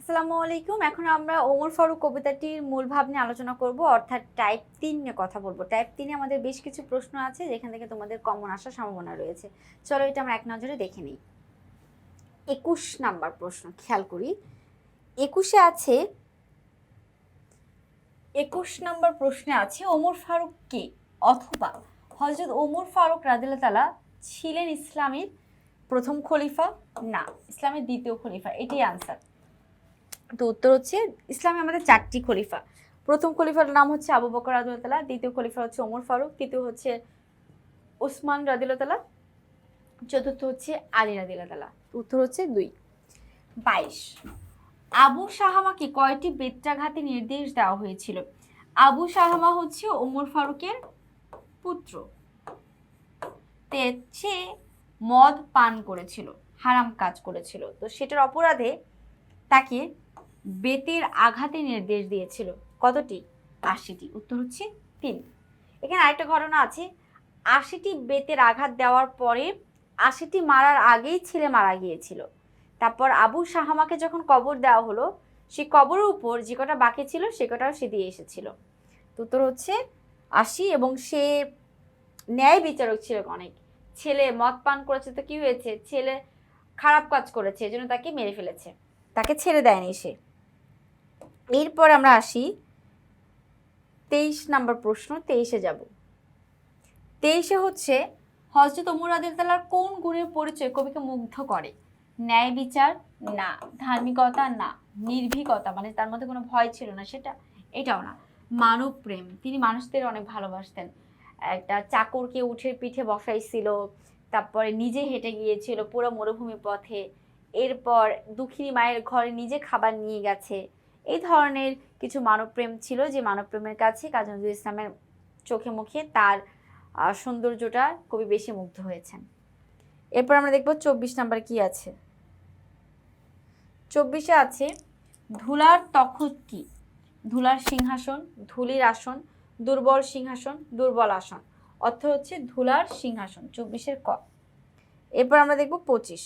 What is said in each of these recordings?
আসসালামু আলাইকুম। এখন আমরা ওমর ফারুক কবিতাটির মূল ভাব নিয়ে আলোচনা করব, অর্থাৎ টাইপ ৩ নিয়ে কথা বলবো। টাইপ ৩ এ আমাদের বেশ কিছু প্রশ্ন আছে যেখান থেকে তোমাদের কমন আসার সম্ভাবনা রয়েছে। চলো এটা আমরা এক নজরে দেখে নিই। ২১ নাম্বার প্রশ্ন খেয়াল করি। ২১ আছে ২১ নাম্বার প্রশ্নে আছে ওমর ফারুক কে, অথবা হযরত ওমর ফারুক রাদিয়াল্লাহু তাআলা ছিলেন ইসলামের প্রথম খলিফা, না ইসলামের দ্বিতীয় খলিফা। এটাই আনসার। তো উত্তর হচ্ছে ইসলামে আমাদের ৪টি খলিফা। প্রথম খলিফার নাম হচ্ছে আবু বকর রাদিয়াল্লাহু তাআলা, দ্বিতীয় খলিফা হচ্ছে ওমর ফারুক, তৃতীয় হচ্ছে ওসমান রাদিয়াল্লাহু তাআলা, চতুর্থ হচ্ছে আলী রাদিয়াল্লাহু তাআলা। উত্তর হচ্ছে ২। ২২, আবু শাহামাকে কয়টি বেত্রাঘাতে নির্দেশ দেওয়া হয়েছিল? আবু শাহামা হচ্ছে ওমর ফারুকের পুত্র। সে মদ পান করেছিল, হারাম কাজ করেছিল, তো সেটার অপরাধে তাকে বেতের আঘাতে নির্দেশ দিয়েছিল। কতটি? ৮০টি। উত্তর হচ্ছে ৩। এখানে আরেকটা ঘটনা আছে। ৮০টি বেতের আঘাত দেওয়ার পরে ৮০টি মারার আগেই ছেলে মারা গিয়েছিল। তারপর আবু শাহামাকে যখন কবর দেওয়া হলো, সেই কবরের উপর যে কটা বাকি ছিল সে কটাও সে দিয়ে এসেছিল। উত্তর হচ্ছে ৮০। এবং সে ন্যায় বিচারক ছিল অনেক। ছেলে মদ পান করেছে তো কি হয়েছে, ছেলে খারাপ কাজ করেছে, এজন্য তাকে মেরে ফেলেছে, তাকে ছেড়ে দেয়নি সে। এরপর আমরা আসি ২৩ নাম্বার প্রশ্ন। ২৩-এ যাব। ২৩-এ হচ্ছে হযরত ওমর রাদিয়াল্লাহু তাআলার কোন গুণের পরিচয় কবিকে মুগ্ধ করে? ন্যায় বিচার, না। ধার্মিকতা, না। নির্ভীকতা, মানে তার মধ্যে কোনো ভয় ছিল না, সেটা, এটাও না। মানব প্রেম, তিনি মানুষদের অনেক ভালোবাসতেন। একটা চাকরকে উঠের পিঠে বসাইছিল, তারপরে নিজে হেঁটে গিয়েছিল পুরো মরুভূমি পথে, এরপর দুঃখিনী মায়ের ঘরে নিজে খাবার নিয়ে গেছে। এই ধরনের কিছু মানবপ্রেম ছিল, যে মানবপ্রেমের কাছে কাজী নজরুল ইসলামের চোখে মুখে তার সৌন্দর্যটা কবি বেশি মুগ্ধ হয়েছেন। এরপর আমরা দেখব ২৪ নাম্বার কি আছে। ২৪-এ আছে ধুলার তখত কি? ধুলার সিংহাসন, ধুলির আসন, দুর্বল সিংহাসন, দুর্বল আসন। অর্থ হচ্ছে ধুলার সিংহাসন। ২৪-এর ক। এরপর আমরা দেখব ২৫।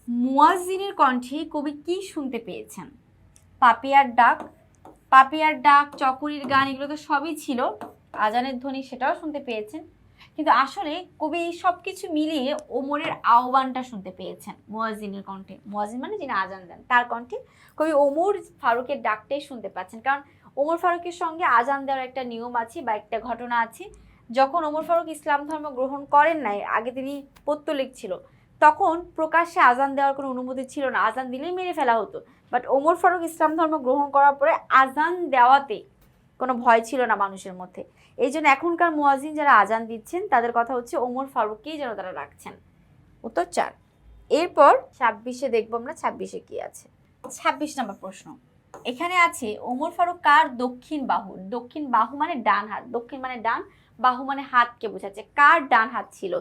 মুয়াজ্জিনের কণ্ঠে কবি কি শুনতে পেয়েছেন? পাপিয়ার ডাক, পাপিয়ার ডাক, চকরির গান, এগুলো তো সবই ছিল। আজানের ধ্বনি, সেটাও শুনতে পেয়েছেন। কিন্তু আসলে কবি সব কিছু মিলিয়ে ওমরের আহ্বানটা শুনতে পেয়েছেন মুয়াজ্জিনের কণ্ঠে। মুয়াজ্জিন মানে যিনি আজান দেন, তার কণ্ঠে কবি ওমর ফারুকের ডাকটাই শুনতে পাচ্ছেন। কারণ ওমর ফারুকের সঙ্গে আজান দেওয়ার একটা নিয়ম আছে বা একটা ঘটনা আছে। যখন ওমর ফারুক ইসলাম ধর্ম গ্রহণ করেন নাই, আগে তিনি পৌত্তলিক ছিল, তখন প্রকাশ্যে আজান দেওয়ার কোনো অনুমতি ছিল না, আজান দিলেই মেরে ফেলা হতো। বাট ওমর ফারুক ইসলাম ধর্ম গ্রহণ করার পরে আজান দেওয়াতে কোনো ভয় ছিল না মানুষের মধ্যে। এই জন্য এখনকার মুয়াজ্জিন যারা আজান দিচ্ছেন তাদের কথা হচ্ছে ওমর ফারুককেই যেন তারা রাখছেন। উত্তর ৪। এরপর ২৬-এ দেখবো আমরা ২৬-এ কি আছে। ২৬ নম্বর প্রশ্ন। এখানে আছে ওমর ফারুক কার দক্ষিণ বাহু? দক্ষিণ বাহু মানে ডান হাত, দক্ষিণ মানে ডান, বাহু মানে হাতকে বোঝাচ্ছে। কার ডান হাত ছিল?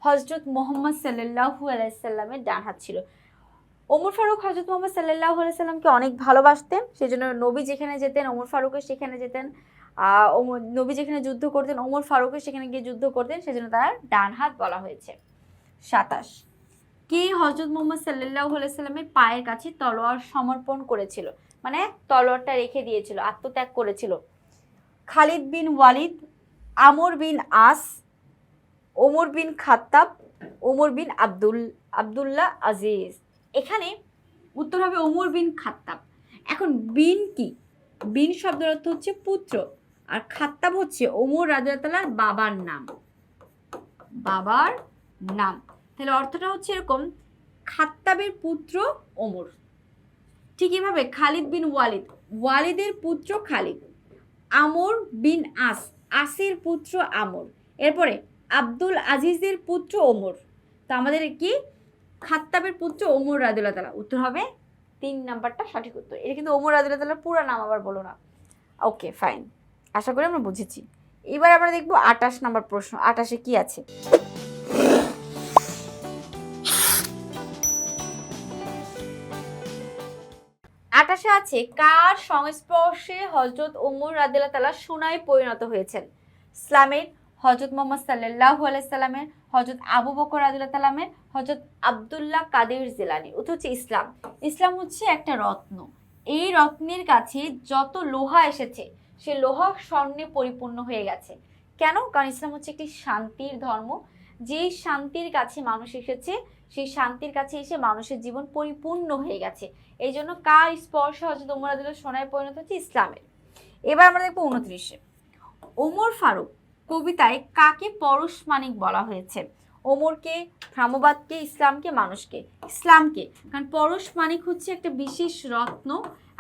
হযরত মুহাম্মদ সাল্লাল্লাহু আলাইহি সাল্লামের ডান হাত ছিল। ওমর ফারুক হযরত মুহাম্মদ সাল্লাল্লাহু আলাইহি সাল্লামকে অনেক ভালোবাসতেন, সেজন্য নবী যেখানে যেতেন ওমর ফারুকও সেখানে যেতেন। নবী যেখানে যুদ্ধ করতেন ওমর ফারুকও সেখানে গিয়ে যুদ্ধ করতেন, সেজন্য তার ডান হাত বলা হয়েছে। ২৭, কে হযরত মুহাম্মদ সাল্লাল্লাহু আলাইহি সাল্লামের পায়ের কাছে তলোয়ার সমর্পণ করেছিল, মানে তলোয়ারটা রেখে দিয়েছিল, আত্মত্যাগ করেছিল? খালিদ বিন ওয়ালিদ, আমর বিন আস, ওমর বিন খাত্তাব, ওমর বিন আব্দুল্লাহ আজিজ। এখানে উত্তর হবে ওমর বিন খাত্তাব। এখন বিন কি? বিন শব্দের অর্থ হচ্ছে পুত্র, আর খাত্তাব হচ্ছে ওমর রাদিয়াল্লাহু তাআলার বাবার নাম, বাবার নাম। তাহলে অর্থটা হচ্ছে এরকম, খাত্তাবের পুত্র ওমর। ঠিক এভাবে খালিদ বিন ওয়ালিদ, ওয়ালিদের পুত্র খালিদ। আমর বিন আস, আসের পুত্র আমর। এরপরে আব্দুল আজিজের পুত্র ওমর। তো আমাদের কি খাত্তাবের পুত্র ওমর রাদিয়াল্লাহু তাআলা। উত্তর হবে ৩ নাম্বারটা সঠিক উত্তর। এটা কিন্তু ওমর রাদিয়াল্লাহু তাআলার পুরো নাম আবার বলো না। ওকে ফাইন, আশা করি আমরা বুঝেছি। এবার আমরা দেখব ২৮ নাম্বার প্রশ্ন। ২৮-এ কি আছে? ২৮-এ আছে কার সংস্পর্শে হযরত ওমর রাদিয়াল্লাহু তাআলা সোনায় পরিণত হয়েছেন? ইসলামের, হযরত মুহাম্মদ সাল্লাল্লাহু আলাইহি সাল্লামের, হযরত আবু বকর রাদিয়াল্লাহু তাআলার, হযরত আব্দুল্লাহ কাদের জিলানী। উত্তর হচ্ছে ইসলাম। ইসলাম হচ্ছে একটা রত্ন, এই রত্নের কাছে যত লোহা এসেছে সে লোহা স্বর্ণে পরিপূর্ণ হয়ে গেছে। কেন? কারণ ইসলাম হচ্ছে একটি শান্তির ধর্ম। যেই শান্তির কাছে মানুষ এসেছে সেই শান্তির কাছে এসে মানুষের জীবন পরিপূর্ণ হয়ে গেছে। এই জন্য কার স্পর্শে হযরত ওমর রাদিয়াল্লাহু সোনায় পরিণত হচ্ছে? ইসলামের। এবার আমরা দেখবো 29-এ। ওমর ফারুক কবিতায় কাকে পরশমানিক বলা হয়েছে? ওমরকে, ভ্রাম্যবাদকে, ইসলামকে, মানুষকে? ইসলামকে, কারণ পরশমানিক হচ্ছে একটা বিশেষ রত্ন,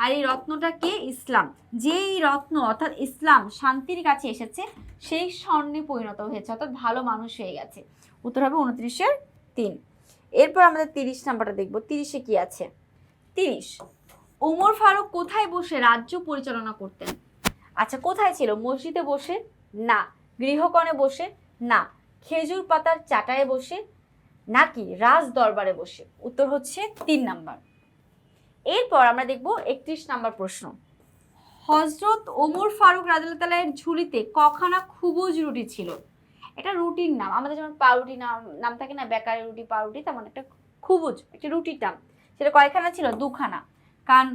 আর এই রত্নটাকে ইসলাম, যেই রত্ন অর্থাৎ ইসলাম শান্তির কাছে এসেছে সেই স্বর্ণে পরিণত হয়েছে, অর্থাৎ ভালো মানুষ হয়ে গেছে। উত্তর হবে 29-এর 3। এরপর আমাদের 30 নাম্বারটা দেখবো। 30-এ কি আছে? 30, ওমর ফারুক কোথায় বসে রাজ্য পরিচালনা করতেন? আচ্ছা, কোথায় ছিল? মসজিদে বসে? না। গৃহকোণে বসে? না। খেজুর পাতার চাটায়ে বসে? নাকি রাজ দরবারে বসে? উত্তর হচ্ছে 3 নাম্বার। এরপর আমরা দেখব 31 নাম্বার প্রশ্ন। হযরত ওমর ফারুক রাদিয়াল্লাহু তাআলা এর ঝুলিতে কখানা খুবুজ রুটি ছিল? এটা রুটির নাম, আমাদের যেমন পাউরুটি নাম থাকে না, বেকারি রুটি, পাউরুটি, তেমন একটা খুবুজ একটা রুটির নাম। সেটা কয়খানা ছিল? 2খানা। কারণ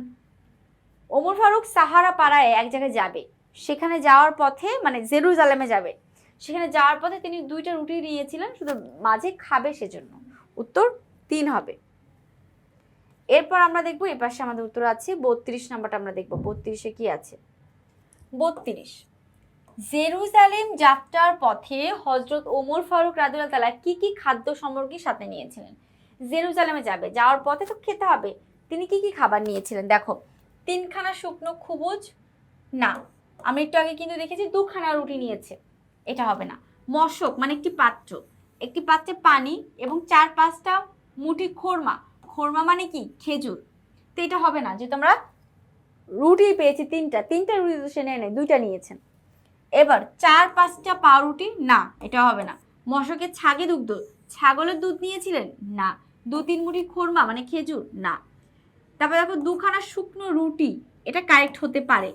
ওমর ফারুক সাহারা পাড়ায় এক জায়গায় যাবে, সেখানে যাওয়ার পথে মানে জেরুজালেমে যাবে, সেখানে যাওয়ার পথে তিনি 2টা রুটি নিয়েছিলেন, শুধু মাঝে খাবে সেজন্য। উত্তর 3 হবে। এরপর আমরা দেখবো এই পাশে আমাদের উত্তর আছে 32 নাম্বারটা আমরা দেখবো। 32-এ কি আছে? 32, জেরুজালেম যাত্রার পথে হযরত ওমর ফারুক রাদিয়াল্লাহু তাআলা কি কি খাদ্য সামগ্রী সাথে নিয়েছিলেন? জেরুজালেমে যাওয়ার পথে তো খেতে হবে, তিনি কি কি খাবার নিয়েছিলেন? দেখো, 3খানা শুকনো খুবুজ, না। আমি একটু আগে কিন্তু দেখেছি 2খানা রুটি নিয়েছে, এটা হবে না। মশক মানে একটি পাত্রে পানি এবং 4-5টা মুঠি খোরমা। খোরমা মানে কি? খেজুর। তো এটা হবে না, যেহেতু আমরা রুটি পেয়েছি 3টা রুটি তো সে নেয় নাই, 2টা নিয়েছেন। এবার 4-5টা পাউরুটি, না, এটা হবে না। মশকের ছাগে দুগ্ধ, ছাগলের দুধ নিয়েছিলেন? না। 2-3 মুঠি খোরমা মানে খেজুর, না। তারপর দেখো 2খানা শুকনো রুটি, এটা কারেক্ট হতে পারে।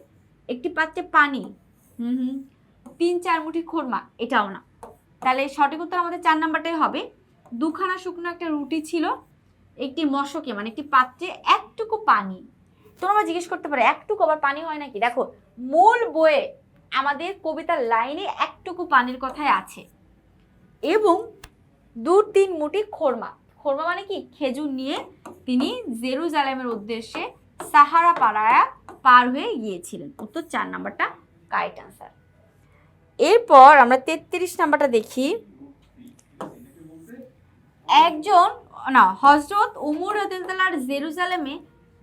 একটি পাত্রে পানি, 3-4 মুঠি খোরমা, এটাও না। তাহলে সঠিক উত্তর আমাদের 4 নাম্বারটাই হবে। 2খানা শুকনো একটা রুটি ছিল, একটি মশকে মানে একটি পাত্রে একটুকু পানি। তোমরা জিজ্ঞেস করতে পারো একটুকু আবার পানি হয় নাকি? দেখো, মূল বইয়ে আমাদের কবিতার লাইনে একটুকু পানির কথাই আছে। এবং 2-3 মুঠি খোরমা, খোরমা মানে কি? খেজুর নিয়ে তিনি জেরুজালেমের উদ্দেশ্যে সাহারা পার হয়ে গিয়েছিলেন। উত্তর 4 নাম্বারটা কারেক্ট আনসার। এরপর আমরা 33 নাম্বারটা দেখি। হযরত ওমর রাদিয়াল্লাহু তাআলার জেরুজালেমে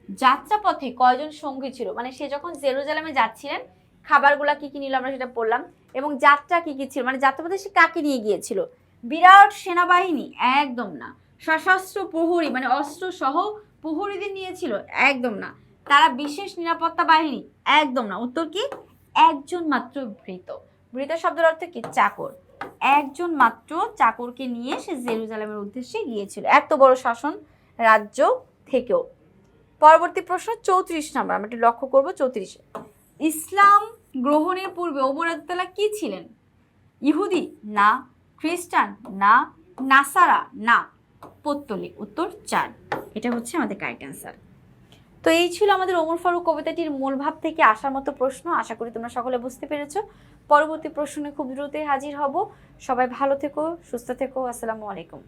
যাত্রাপথে কয়জন সঙ্গী ছিল? মানে সে যখন জেরুজালেমে যাচ্ছিলেন, খাবারগুলা কি কি নিল আমরা সেটা পড়লাম, এবং যাত্রা কি কি ছিল, মানে যাত্রাপথে সে কাকে নিয়ে গিয়েছিল? বিরাট সেনাবাহিনী? একদম না। সশস্ত্র প্রহরী মানে অস্ত্র সহ প্রহরীদের নিয়েছিল? একদম না। তারা বিশেষ নিরাপত্তা বাহিনী? একদম না। উত্তর কি? একজন মাত্র ভৃত্য। ভৃত্য শব্দের অর্থ কি? চাকর। একজন মাত্র চাকরকে নিয়ে সে জেরুজালেমের উদ্দেশ্যে গিয়েছিল, এত বড় শাসন রাজ্য থেকেও। পরবর্তী প্রশ্ন 34 নাম্বার, আমরা একটু লক্ষ্য করবো 34-এ। ইসলাম গ্রহণের পূর্বে ওমর রাদিয়াল্লাহু তাআলা কি ছিলেন? ইহুদি? না। খ্রিস্টান? না। নাসারা? না। পৌত্তলিক? উত্তর 4। এটা হচ্ছে আমাদের কারেক্ট অ্যান্সার। তো এই ছিল আমাদের ওমর ফারুক কবিতাটির মূল ভাব থেকে আসার মতো প্রশ্ন। আশা করি তোমরা সকলে বুঝতে পেরেছো। পরবর্তী প্রশ্নে খুব দ্রুতই হাজির হব। সবাই ভালো থেকো, সুস্থ থেকো। আসসালামু আলাইকুম।